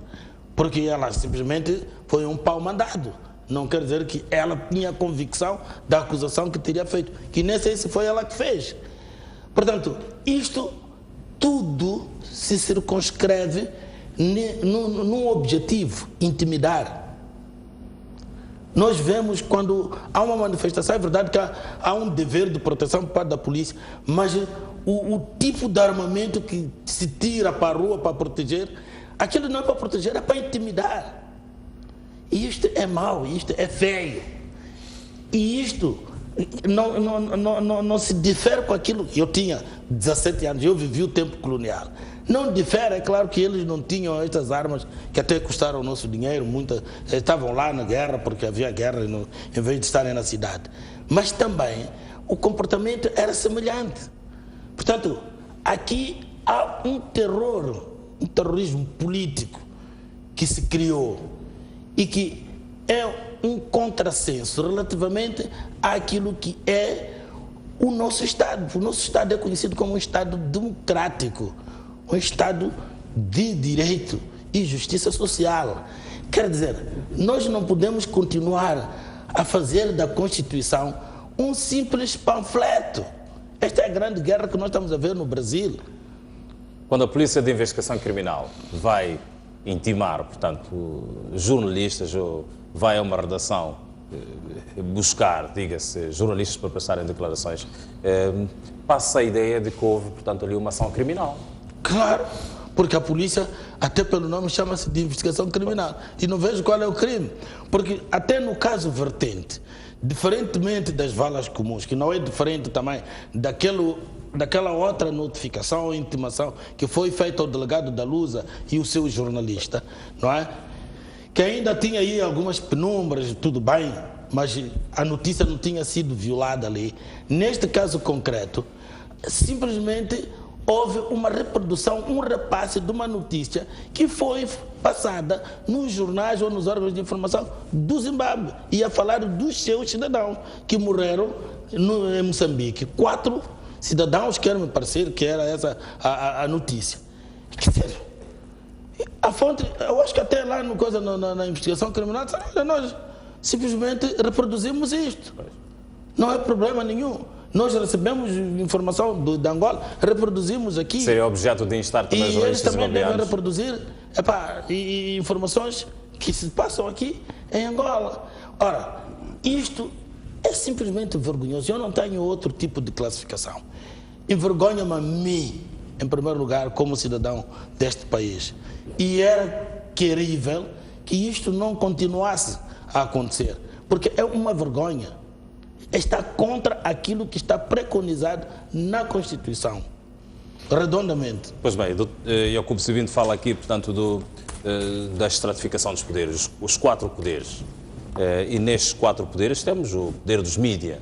porque ela simplesmente foi um pau mandado. Não quer dizer que ela tinha convicção da acusação que teria feito, que nem sei se foi ela que fez. Portanto, isto tudo se circunscreve num objetivo: intimidar. Nós vemos quando há uma manifestação, é verdade que há um dever de proteção por parte da polícia, mas o tipo de armamento que se tira para a rua para proteger, aquilo não é para proteger, é para intimidar. E isto é mau, isto é feio. E isto não se difere com aquilo. Eu tinha 17 anos, eu vivi o tempo colonial. Não difere, é claro que eles não tinham estas armas que até custaram o nosso dinheiro, estavam lá na guerra porque havia guerra em vez de estarem na cidade. Mas também o comportamento era semelhante. Portanto, aqui há um terrorismo político que se criou e que é um contrassenso relativamente àquilo que é o nosso Estado. O nosso Estado é conhecido como um Estado democrático, um Estado de direito e justiça social. Quer dizer, nós não podemos continuar a fazer da Constituição um simples panfleto. Esta é a grande guerra que nós estamos a ver no Brasil. Quando a Polícia de Investigação Criminal vai intimar, portanto, jornalistas, ou vai a uma redação buscar, diga-se, jornalistas para prestarem declarações, passa a ideia de que houve, portanto, ali uma ação criminal. Claro, porque a polícia, até pelo nome, chama-se de investigação criminal. E não vejo qual é o crime. Porque até no caso Vertente, diferentemente das valas comuns, que não é diferente também daquela outra notificação ou intimação que foi feita ao delegado da Lusa e o seu jornalista, não é? Que ainda tinha aí algumas penumbras, tudo bem, mas a notícia não tinha sido violada ali. Neste caso concreto, simplesmente houve uma reprodução, um repasse de uma notícia que foi passada nos jornais ou nos órgãos de informação do Zimbábue. Ia falar dos seus cidadãos que morreram em Moçambique. 4 cidadãos, quero me parecer que era essa a notícia. Quer dizer, a fonte, eu acho que até lá na investigação criminal, olha, nós simplesmente reproduzimos isto. Não é problema nenhum. Nós recebemos informação de Angola, reproduzimos aqui. Seria objeto de instar também os jornalistas também devem zimbabueanos. reproduzir e informações que se passam aqui em Angola. Ora, isto é simplesmente vergonhoso. Eu não tenho outro tipo de classificação. Envergonha-me a mim, em primeiro lugar, como cidadão deste país. E era querível que isto não continuasse a acontecer, porque é uma vergonha. Está contra aquilo que está preconizado na Constituição, redondamente. Pois bem, Jacob Sebinto fala aqui, portanto, da estratificação dos poderes, os 4 poderes. E nestes 4 poderes temos o poder dos mídia.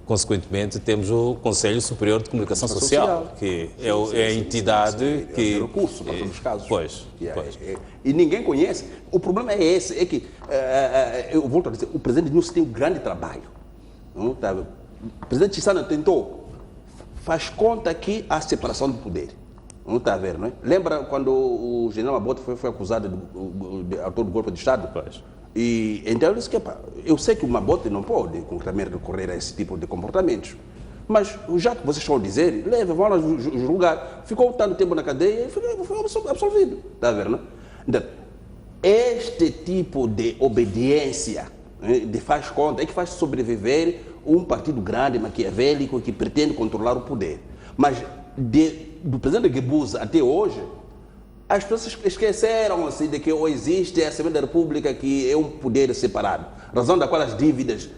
Consequentemente, temos o Conselho Superior de Comunicação Social, que é a entidade que... É o recurso para todos os casos. Pois. E ninguém conhece. O problema é esse, é que, eu volto a dizer, o presidente Nussi tem um grande trabalho. Não, tá? O presidente Chissana tentou, faz conta que há separação de poder. Não está a ver, não é? Lembra quando o general Abote foi acusado de autor do golpe de Estado? Pois. E então ele disse que, eu sei que o Mabote não pode concretamente recorrer a esse tipo de comportamentos, mas já que vocês estão a dizer, vão lá julgar. Ficou tanto tempo na cadeia e foi absolvido. Está a ver, não? Então, este tipo de obediência, de faz conta, é que faz sobreviver um partido grande, maquiavélico, que pretende controlar o poder. Mas do presidente Guebuza até hoje, as pessoas esqueceram-se de que existe a Assembleia da República, que é um poder separado, razão da qual as dívidas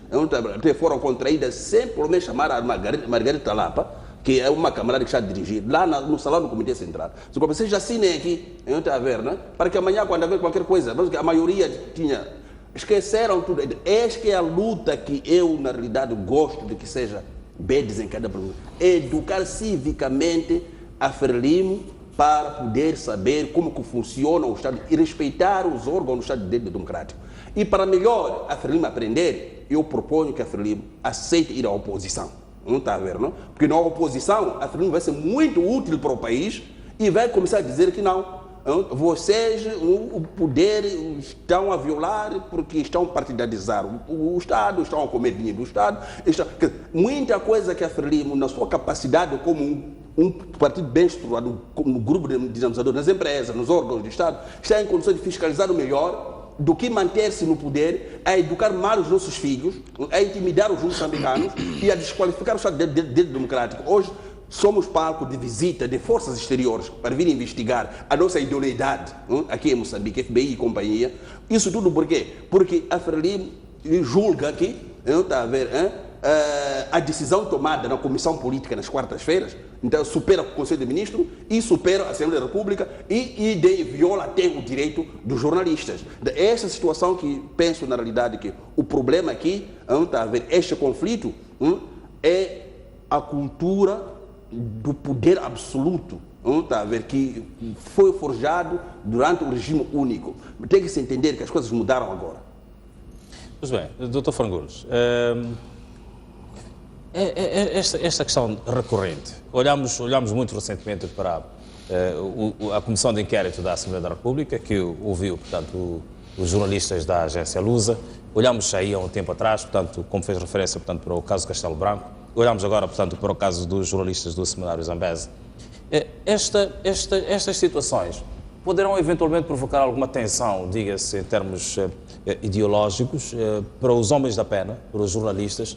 até foram contraídas sem pelo menos chamar a Margarita Lapa, que é uma camarada que está a dirigir, lá no salão do Comitê Central. Se vocês já assinem aqui, está a ver, né? Para que amanhã, quando haver qualquer coisa, a maioria tinha... Esqueceram tudo. Esta é a luta que eu, na realidade, gosto de que seja bem desencadeada. Educar civicamente a Frelimo para poder saber como que funciona o Estado e respeitar os órgãos do Estado de Direito Democrático. E para melhor a Frelimo aprender, eu proponho que a Frelimo aceite ir à oposição. Não está a ver, não? Porque na oposição, a Frelimo vai ser muito útil para o país e vai começar a dizer que não. Vocês, o poder, estão a violar porque estão a partidarizar o Estado, estão a comer dinheiro do Estado. Muita coisa que a Frelimo, na sua capacidade como um partido bem estruturado, no grupo de dinamizadores, nas empresas, nos órgãos do Estado, está em condições de fiscalizar o melhor do que manter-se no poder, a educar mal os nossos filhos, a intimidar os moçambicanos e a desqualificar o Estado de Direito Democrático. Hoje, somos palco de visita de forças exteriores para vir investigar a nossa idoneidade aqui em Moçambique, FBI e companhia. Isso tudo por quê? Porque a Frelimo julga que está a ver, a decisão tomada na Comissão Política nas quartas-feiras, então supera o Conselho de Ministros e supera a Assembleia da República e viola até o direito dos jornalistas. Essa situação que penso na realidade que o problema aqui, está a ver, este conflito é a cultura do poder absoluto, está a ver, que foi forjado durante o regime único. Tem que se entender que as coisas mudaram agora. Pois bem, Dr. Frangolos, esta questão recorrente, olhamos muito recentemente para a Comissão de Inquérito da Assembleia da República, que ouviu, portanto, os jornalistas da agência Lusa. Olhamos aí há um tempo atrás, portanto, como fez referência, portanto, para o caso Castelo Branco, olhamos agora, portanto, para o caso dos jornalistas do Seminário Zambeze, estas situações poderão eventualmente provocar alguma tensão, diga-se, em termos ideológicos, para os homens da pena, para os jornalistas,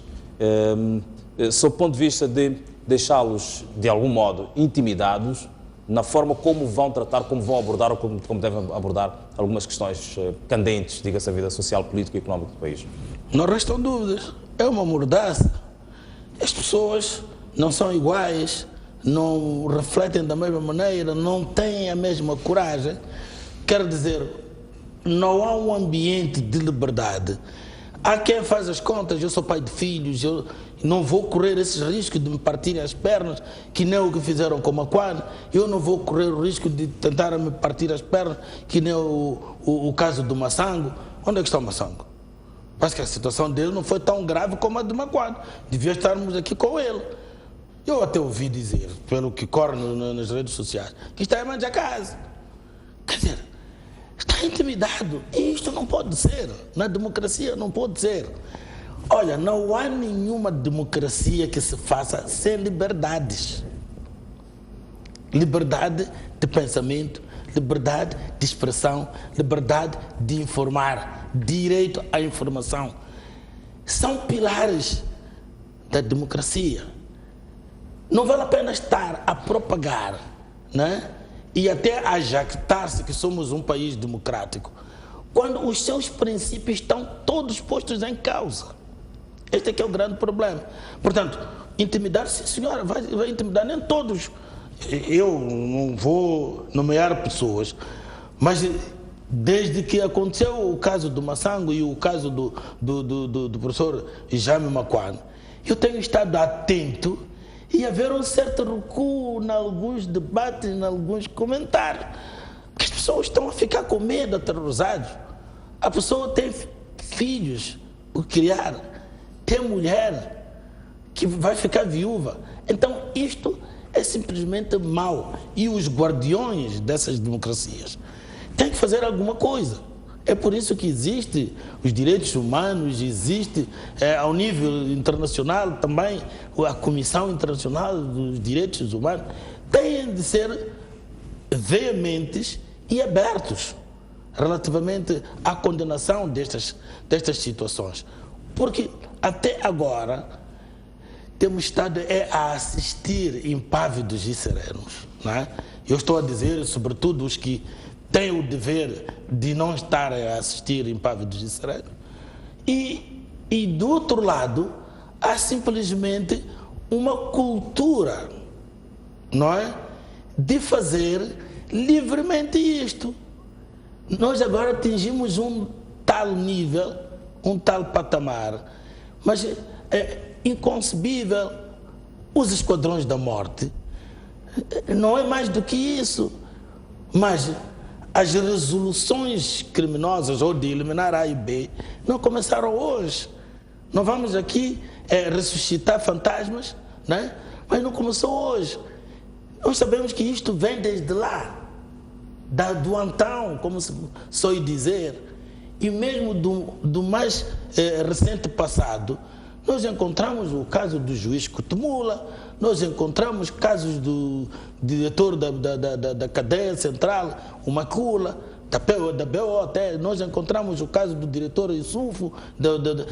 sob o ponto de vista de deixá-los, de algum modo, intimidados na forma como vão tratar, como vão abordar ou como devem abordar algumas questões candentes, diga-se, a vida social, política e económica do país. Não restam dúvidas. É uma mordaça. As pessoas não são iguais, não refletem da mesma maneira, não têm a mesma coragem. Quer dizer, não há um ambiente de liberdade. Há quem faz as contas, eu sou pai de filhos, eu não vou correr esses riscos de me partirem as pernas, que nem o que fizeram com o Macuane. Eu não vou correr o risco de tentar me partir as pernas, que nem o caso do Massango. Onde é que está o Massango? Parece que a situação dele não foi tão grave como a do Macuane. Devia estarmos aqui com ele. Eu até ouvi dizer, pelo que corre nas redes sociais, que está em mãos de casa. Quer dizer, está intimidado. E isto não pode ser. Na democracia não pode ser. Olha, não há nenhuma democracia que se faça sem liberdades. Liberdade de pensamento, liberdade de expressão, liberdade de informar, direito à informação. São pilares da democracia. Não vale a pena estar a propagar, né? E até a jactar-se que somos um país democrático, quando os seus princípios estão todos postos em causa. Este é que é o grande problema. Portanto, intimidar, sim senhora, vai intimidar, nem todos. Eu não vou nomear pessoas, mas desde que aconteceu o caso do Massango e o caso do professor Jaime Macuane, eu tenho estado atento e haver um certo recuo em alguns debates, em alguns comentários. Porque as pessoas estão a ficar com medo, aterrorizados. A pessoa tem filhos por criar, tem mulher que vai ficar viúva. Então isto é simplesmente mau. E os guardiões dessas democracias têm que fazer alguma coisa. É por isso que existe os direitos humanos, existe ao nível internacional também a Comissão Internacional dos Direitos Humanos. Têm de ser veementes e abertos relativamente à condenação destas situações. Porque até agora temos estado a assistir impávidos e serenos. Não é? Eu estou a dizer, sobretudo, os que têm o dever de não estar a assistir impávidos e serenos. E do outro lado, há simplesmente uma cultura, não é? De fazer livremente isto. Nós agora atingimos um tal nível, um tal patamar, mas é inconcebível. Os esquadrões da morte não é mais do que isso, mas as resoluções criminosas ou de eliminar A e B não começaram hoje. Não vamos aqui ressuscitar fantasmas, né? Mas não começou hoje. Nós sabemos que isto vem desde lá, do antão, como se soe dizer, e mesmo do mais recente passado. Nós encontramos o caso do juiz Kutumula, nós encontramos casos do diretor da cadeia central, o Macula, da BO até, nós encontramos o caso do diretor Isufo,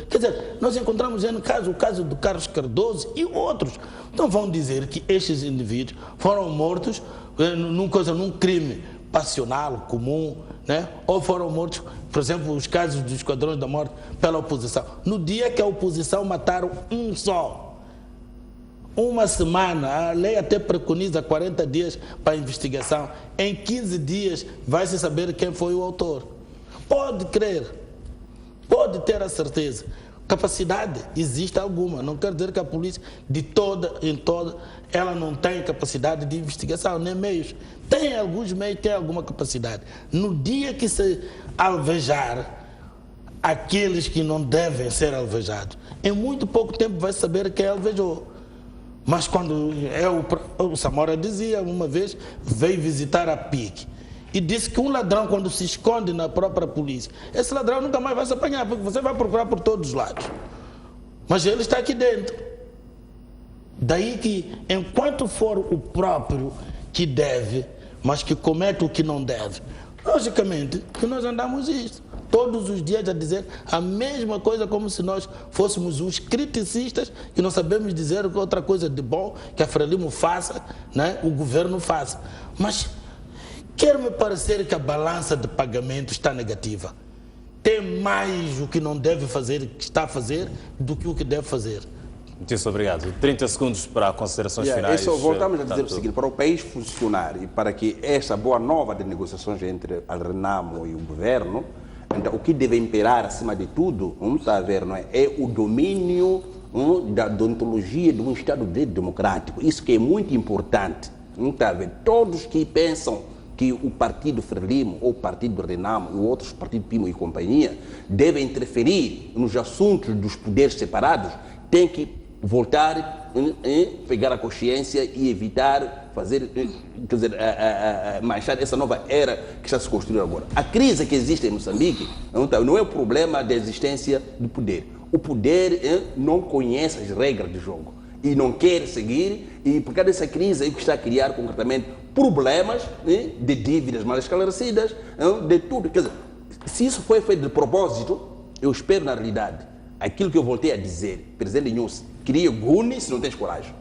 quer dizer, nós encontramos o caso do Carlos Cardoso e outros. Então vão dizer que estes indivíduos foram mortos num crime passional, comum, né? Ou foram mortos, por exemplo, os casos dos esquadrões da morte pela oposição. No dia que a oposição mataram um só, uma semana, a lei até preconiza 40 dias para a investigação, em 15 dias vai-se saber quem foi o autor. Pode crer, pode ter a certeza. Capacidade existe alguma, não quer dizer que a polícia em toda, ela não tem capacidade de investigação, nem meios. Tem alguns meios, tem alguma capacidade. No dia que se alvejar aqueles que não devem ser alvejados, em muito pouco tempo vai saber quem alvejou. Mas quando o Samora dizia, uma vez, veio visitar a PIC e disse que um ladrão, quando se esconde na própria polícia, esse ladrão nunca mais vai se apanhar, porque você vai procurar por todos os lados. Mas ele está aqui dentro. Daí que, enquanto for o próprio que deve, mas que comete o que não deve, logicamente que nós andamos isso, todos os dias a dizer a mesma coisa, como se nós fôssemos os criticistas e não sabemos dizer que outra coisa de bom que a Frelimo faça, né, o governo faça. Mas quer-me parecer que a balança de pagamento está negativa. Tem mais o que não deve fazer, que está a fazer, do que o que deve fazer. Muito obrigado. 30 segundos para considerações finais. Voltamos a dizer o seguinte, para o país funcionar e para que esta boa nova de negociações entre a Renamo e o governo, então o que deve imperar acima de tudo, está a ver, não é? É o domínio da deontologia de um Estado de Direito democrático. Isso que é muito importante. Está a ver? Todos que pensam que o partido Frelimo, ou o partido Renamo, ou outros partidos Pimo e companhia, devem interferir nos assuntos dos poderes separados, tem que voltar, pegar a consciência e evitar fazer, quer dizer, manchar essa nova era que está se construindo agora. A crise que existe em Moçambique não é o problema da existência do poder. O poder não conhece as regras do jogo e não quer seguir, e por causa dessa crise é que está a criar concretamente problemas de dívidas mal esclarecidas, de tudo. Quer dizer, se isso foi feito de propósito, eu espero na realidade aquilo que eu voltei a dizer, presidente Inhosse, cria GUNI se não tens coragem.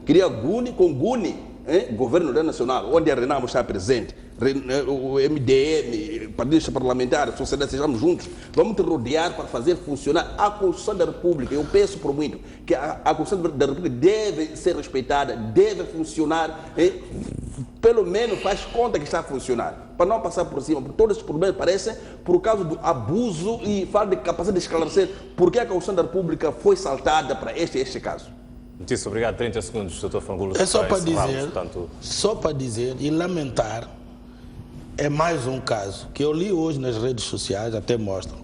Cria GUNI com GUNI, Governo Nacional, onde a Renamo está presente, o MDM, partidos parlamentares, sociedade, sejamos juntos, vamos te rodear para fazer funcionar a Constituição da República. Eu peço por muito que a Constituição da República deve ser respeitada, deve funcionar, pelo menos faz conta que está a funcionar, para não passar por cima, porque todos esses problemas parecem por causa do abuso e falta de capacidade de esclarecer porque a Constituição da República foi saltada para este caso. Muitíssimo obrigado. 30 segundos, Dr. Fangulo. É só para dizer e lamentar, é mais um caso que eu li hoje nas redes sociais, até mostram.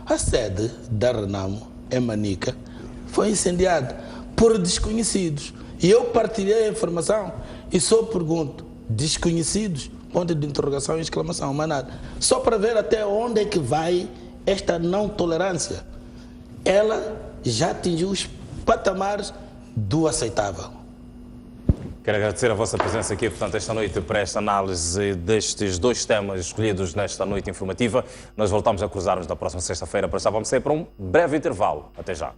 A sede da Renamo, em Manica, foi incendiada por desconhecidos. E eu partilhei a informação e só pergunto, desconhecidos? Ponto de interrogação e exclamação, mas nada. Só para ver até onde é que vai esta não tolerância. Ela já atingiu os patamares do aceitável. Quero agradecer a vossa presença aqui, portanto, esta noite para esta análise destes dois temas escolhidos nesta noite informativa. Nós voltamos a cruzar-nos na próxima sexta-feira para estar, vamos sair para um breve intervalo. Até já.